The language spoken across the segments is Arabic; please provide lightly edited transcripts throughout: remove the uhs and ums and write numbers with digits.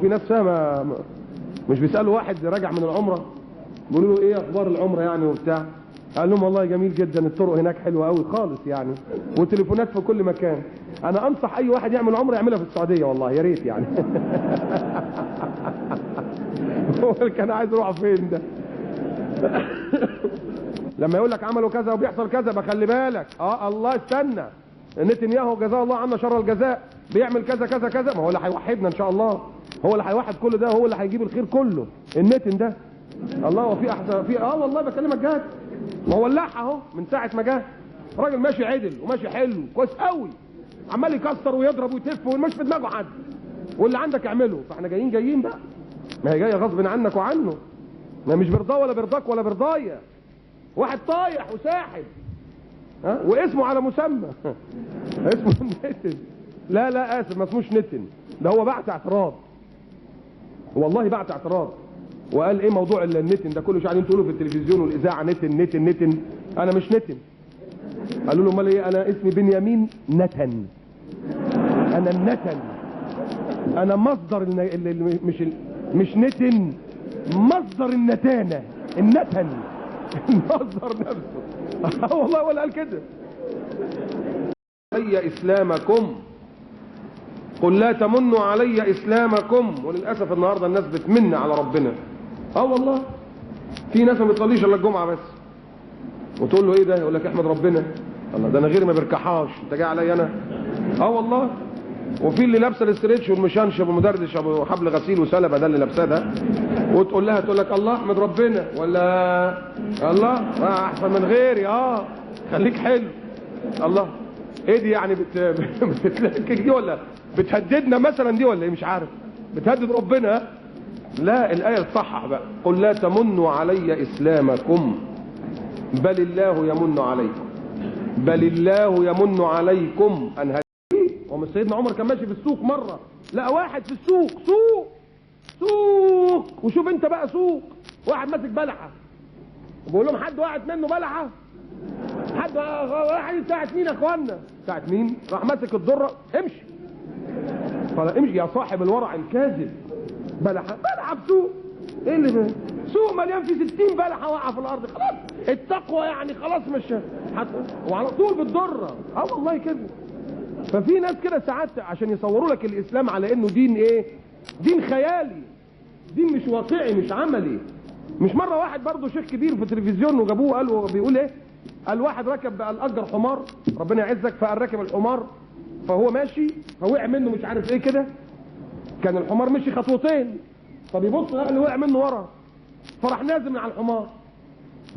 في ناس فاهمه، مش بيسالوا واحد راجع من العمره بيقولوا له ايه اخبار العمره يعني وبتاع، قال لهم والله جميل جدا، الطرق هناك حلوه قوي خالص يعني، والتليفونات في كل مكان. انا انصح اي واحد يعمل عمره يعملها في السعوديه والله، يا ريت يعني. هو كان عايز يروح فين ده؟ لما يقول لك عملوا كذا وبيحصل كذا بخلي بالك، الله استنى، نتنياهو جزاه الله عنا شر الجزاء بيعمل كذا كذا كذا، ما هو اللي هيوحدنا ان شاء الله، هو اللي هيوحد كل ده، هو اللي هيجيب الخير كله، النتن ده. الله وفي احسن في والله بكلمك جد، ما هو ولعها اهو من ساعه ما جه، راجل ماشي عدل وماشي حلو كويس قوي، عمال يكسر ويضرب ويتف ومش في دماغه حد، واللي عندك اعمله، فاحنا جايين بقى، ما هي جايه غصب عنك وعنه، ما مش برضاه ولا برضاك ولا برضايا، واحد طايح وساحب واسمه على مسمى. اسمه نتن، لا اسف ما اسموش نتن، ده هو بعت اعتراض، والله بعت اعتراض وقال ايه موضوع النتن ده كله، مش قاعدين تقولوا في التلفزيون والاذاعه نتن. انا مش نتن. قالوا له امال ايه؟ انا اسمي بنيامين نتن، انا النتن، انا مصدر مش نتن، مصدر النتانه، النتن. مصدر نفسه. والله ولا قال كده. علي اسلامكم، قل لا تمنوا علي اسلامكم. وللاسف النهارده الناس بتمن على ربنا. والله في ناس ما بتصليش الا الجمعه بس، وتقول له ايه ده؟ يقول لك احمد ربنا. الله، ده انا غيري ما بركحاش، انت جاي عليا انا؟ والله. وفي اللي لابسه الاستريتش والمشنشب والمدردش ابو حبل غسيل وسلبه، ده اللي لابساه ده، وتقول لها تقول لك الله احمد ربنا، ولا الله احسن من غيري، خليك حلو. الله ايه دي يعني؟ بتتلكك دي ولا بتهددنا مثلا دي ولا ايه؟ مش عارف، بتهدد ربنا. لا، الايه تصحح بقى، قل لا تمنوا علي اسلامكم بل الله يمن عليكم، بل الله يمن عليكم ان هديكم. ومن سيدنا عمر كان ماشي في السوق مره، لقى واحد في السوق، سوق، وشوف انت بقى سوق، واحد ماسك بلحه، بقول لهم حد وقعت منه بلحه؟ حد واحد ساعه مين يا اخوانا؟ ساعه مين؟ راح ماسك الذره، امشي. قال امشي يا صاحب الورع الكاذب، بلحه في سوق، ايه اللي سوق مليان فيه 60 بلحه واقعه في الارض، خلاص التقوى يعني خلاص مش وعلى طول بالذره. والله كده. ففي ناس كده ساعات عشان يصوروا لك الاسلام على انه دين ايه؟ دين خيالي، دين مش واقعي مش عملي. مش مره واحد برضه شيخ كبير في التلفزيون وجابوه قالوا بيقول ايه؟ قال واحد ركب، قال اجر حمار ربنا يعزك، فقال راكب الحمار فهو ماشي فوقع منه مش عارف ايه كده، كان الحمار مشي خطوتين فبيبص لقى اللي وقع منه ورا، فراح نازل من على الحمار.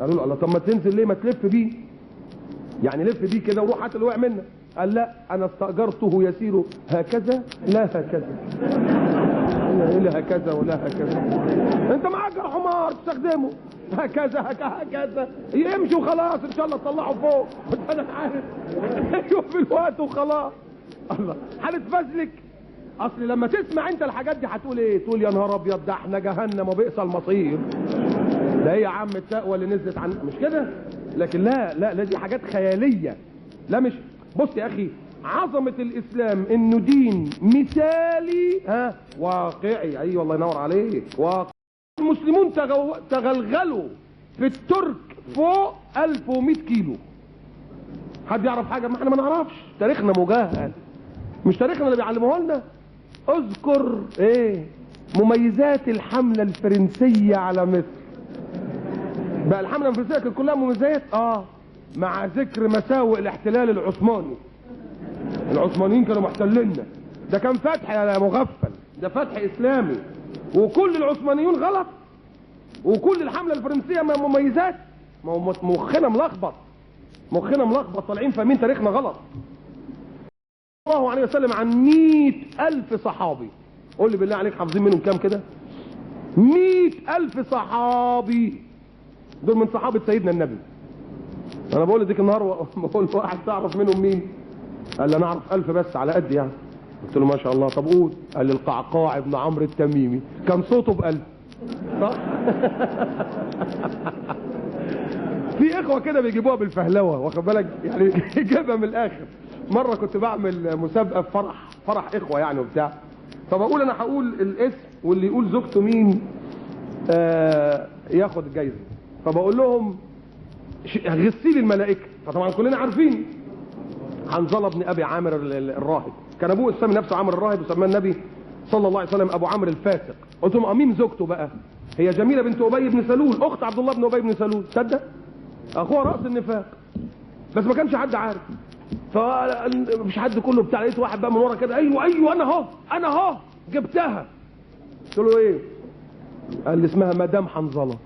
قالوا له الله طب ما تنزل ليه؟ ما تلف بيه، يعني لف بيه كده وروح هات اللي وقع منك. قال لا انا استاجرته يسير هكذا لا هكذا. لا هكذا ولا هكذا، انت معاك حمار تستخدمه هكذا يمشي وخلاص، ان شاء الله تطلعه فوق، انا عارف يوم الوقت وخلاص. الله هنتفزلك. اصل لما تسمع انت الحاجات دي هتقول ايه؟ تقول يا نهار ابيض، ده احنا جهنم وبئس المصير، ده هي يا عم التقوى اللي نزلت عن مش كده. لكن لا دي حاجات خياليه. لا مش بص يا اخي، عظمه الاسلام انه دين مثالي واقعي. ايوه الله ينور عليك، واقعي. المسلمون تغلغلوا في الترك فوق 1100 كيلو. حد يعرف حاجه؟ ما احنا ما نعرفش، تاريخنا مجهل، مش تاريخنا اللي بيعلموه لنا. اذكر مميزات الحمله الفرنسيه على مصر. بقى الحمله الفرنسيه كانت كلها مميزات مع ذكر مساوئ الاحتلال العثماني. العثمانيين كانوا محتليننا، ده كان فتح يا مغفل، ده فتح اسلامي، وكل العثمانيون غلط، وكل الحمله الفرنسيه مميزات. مخنا ملخبط، طالعين فاهمين تاريخنا غلط. صلى الله عليه وسلم عن 100,000 صحابي، قول لي بالله عليك حافظين منهم كام كده؟ 100,000 صحابي، دول من صحابه سيدنا النبي. انا بقول لك النهار بقول واحد تعرف منهم مين؟ قال لي انا اعرف 1000 بس على قد يعني. قلت له ما شاء الله، طب قول. قال لي القعقاع بن عمرو التميمي كان صوته ب1000. صح؟ في اخوه كده بيجيبوها بالفهلوه، واخد بالك يعني، يجيبها من الاخر. مره كنت بعمل مسابقه في فرح اخوه يعني وبتاع، فبقول انا هقول الاسم واللي يقول زوجته مين ياخد الجايزه. فبقول لهم غسيل الملائكه، فطبعا كلنا عارفين حنظله بن ابي عامر الراهب، كان ابوه اسمه نفسه عامر الراهب وسماه النبي صلى الله عليه وسلم ابو عامر الفاسق. قلت لهم مين زوجته بقى؟ هي جميله بنت ابي بن سلول، اخت عبد الله بن ابي بن سلول، تصدق؟ اخوها راس النفاق، بس ما كانش حد عارف. فمش حد كله بتاع، لقيت واحد بقى من ورا كده، ايوه انا اهو جبتها. قلت له ايه؟ قال لي اسمها مدام حنظله.